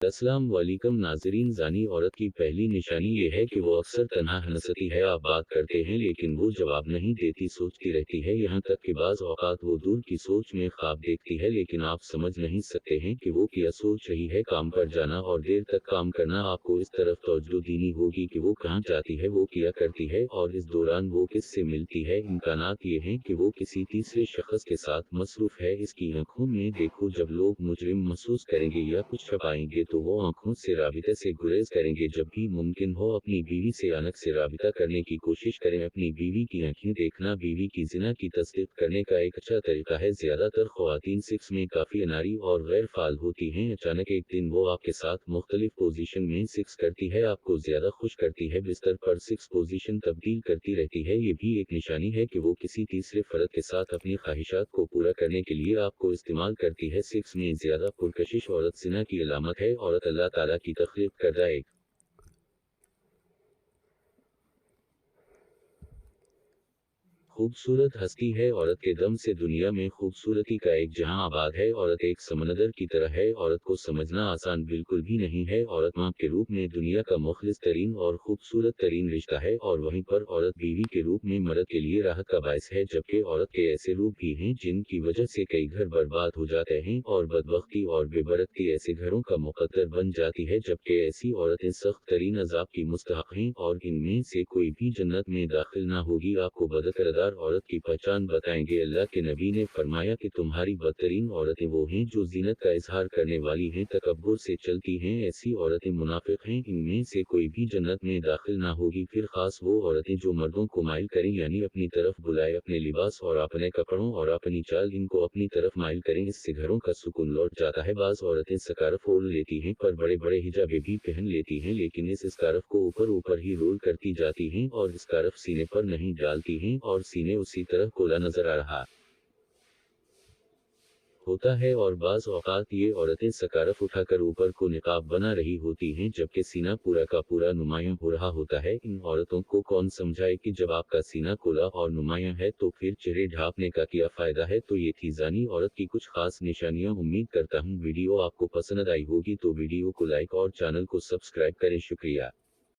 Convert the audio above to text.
अस्सलाम वालेकुम नाज़रीन। ज़ानी औरत की पहली निशानी ये है कि वो अक्सर तन्हा हंसती है। आप बात करते हैं लेकिन वो जवाब नहीं देती, सोचती रहती है, यहाँ तक कि बाज़ औक़ात वो दूर की सोच में ख्वाब देखती है लेकिन आप समझ नहीं सकते हैं कि वो क्या सोच रही है। काम पर जाना और देर तक काम करना, आपको इस तरफ तवज्जो देनी होगी कि वो कहाँ जाती है, वो क्या करती है और इस दौरान वो किससे मिलती है। इम्कानात ये हैं कि वो किसी तीसरे शख़्स के साथ मसरूफ़ है। इसकी आँखों में देखो, जब लोग मुजरिम महसूस करेंगे या कुछ छुपाएंगे तो वो आंखों से राबिते से गुरेज करेंगे। जब भी मुमकिन हो अपनी बीवी से अनक से राबिता करने की कोशिश करें। अपनी बीवी की आंखें देखना बीवी की ज़िना की तस्दीक करने का एक अच्छा तरीका है। ज़्यादातर ख़वातीन सेक्स में काफ़ी अनाड़ी और गैर फ़ाल होती हैं। अचानक एक दिन वो आपके साथ मुख्तलिफ पोजीशन में सेक्स करती है, आपको ज़्यादा खुश करती है, बिस्तर पर सेक्स पोजीशन तब्दील करती रहती है। ये भी एक निशानी है कि वो किसी तीसरे फ़र्द के साथ अपनी ख्वाहिशात को पूरा करने के लिए आपको इस्तेमाल करती है। सेक्स में ज़्यादा पुरकशिश औरत ज़िना की अलामत है। औरत अल्लाह ताला की तख्लीक करदा एक खूबसूरत हस्ती है। औरत के दम से दुनिया में खूबसूरती का एक जहां आबाद है। औरत एक समंदर की तरह है। औरत को समझना आसान बिल्कुल भी नहीं है। औरत माँ के रूप में दुनिया का मुखलिस तरीन और खूबसूरत तरीन रिश्ता है, और वहीं पर औरत बीवी के रूप में मर्द के लिए राहत का बायस है। जबकि औरत के ऐसे रूप भी हैं जिनकी वजह से कई घर बर्बाद हो जाते हैं और बदबख्ती और बेबरकती ऐसे घरों का मुकद्दर बन जाती है। जबकि ऐसी औरतें सख्त तरीन अजाब की मुस्तहक हैं और इनमें से कोई भी जन्नत में दाखिल ना होगी। आपको बदकिरदार औरत की पहचान बताएंगे। अल्लाह के नबी ने फरमाया कि तुम्हारी बदतरीन औरतें वो हैं जो ज़ीनत का इजहार करने वाली हैं, तकब्बुर से चलती हैं। ऐसी औरतें मुनाफिक हैं, इनमें से कोई भी जन्नत में दाखिल ना होगी। फिर खास वो औरतें जो मर्दों को माइल करें, यानी अपनी तरफ बुलाए, अपने लिबास और अपने कपड़ों और अपनी चाल इनको अपनी तरफ माइल करें, इससे घरों का सुकून लौट जाता है। बाज़ औरतें स्कार्फ ओढ़ लेती हैं पर बड़े बड़े हिजाबे भी पहन लेती हैं, लेकिन इस स्कार्फ को ऊपर ऊपर ही रोल करती जाती हैं और स्कार्फ सीने पर नहीं डालती हैं और सीने उसी तरह खुला नजर आ रहा होता है। और बाज़ औक़ात ये औरतें स्कार्फ उठाकर ऊपर को निकाब बना रही होती हैं, जबकि सीना पूरा का पूरा नुमायां हो रहा होता है। इन औरतों को कौन समझाए कि जब आपका सीना खुला और नुमायां है तो फिर चेहरे ढांपने का क्या फ़ायदा है। तो ये थी ज़ानी औरत की कुछ खास निशानियां। उम्मीद करता हूँ वीडियो आपको पसंद आई होगी, तो वीडियो को लाइक और चैनल को सब्सक्राइब करें। शुक्रिया।